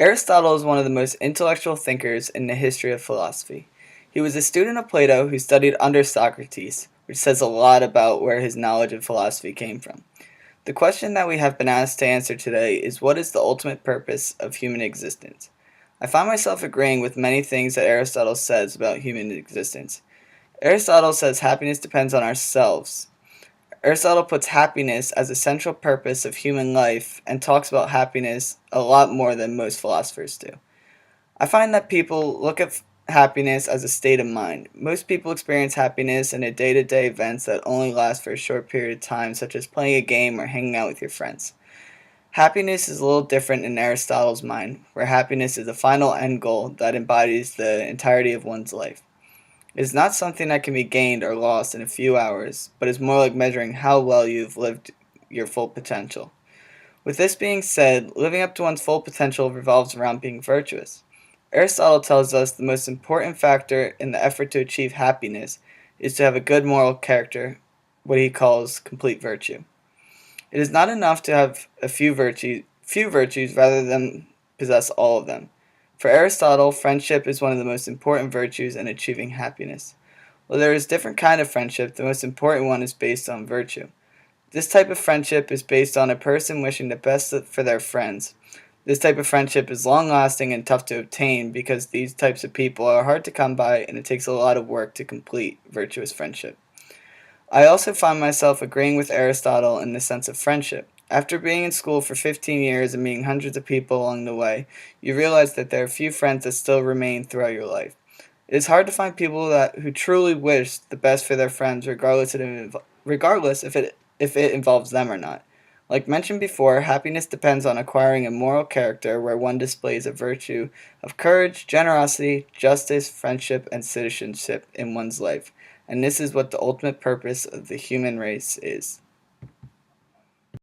Aristotle is one of the most intellectual thinkers in the history of philosophy. He was a student of Plato who studied under Socrates, which says a lot about where his knowledge of philosophy came from. The question that we have been asked to answer today is, what is the ultimate purpose of human existence? I find myself agreeing with many things that Aristotle says about human existence. Aristotle says happiness depends on ourselves. Aristotle puts happiness as a central purpose of human life and talks about happiness a lot more than most philosophers do. I find that people look at happiness as a state of mind. Most people experience happiness in a day-to-day events that only last for a short period of time, such as playing a game or hanging out with your friends. Happiness is a little different in Aristotle's mind, where happiness is a final end goal that embodies the entirety of one's life. It is not something that can be gained or lost in a few hours, but is more like measuring how well you've lived your full potential. With this being said, living up to one's full potential revolves around being virtuous. Aristotle tells us the most important factor in the effort to achieve happiness is to have a good moral character, what he calls complete virtue. It is not enough to have a few virtues rather than possess all of them. For Aristotle, friendship is one of the most important virtues in achieving happiness. While there is different kind of friendship, the most important one is based on virtue. This type of friendship is based on a person wishing the best for their friends. This type of friendship is long-lasting and tough to obtain because these types of people are hard to come by and it takes a lot of work to complete virtuous friendship. I also find myself agreeing with Aristotle in the sense of friendship. After being in school for 15 years and meeting hundreds of people along the way, you realize that there are few friends that still remain throughout your life. It is hard to find people who truly wish the best for their friends regardless if it involves them or not. Like mentioned before, happiness depends on acquiring a moral character where one displays a virtue of courage, generosity, justice, friendship, and citizenship in one's life. And this is what the ultimate purpose of the human race is.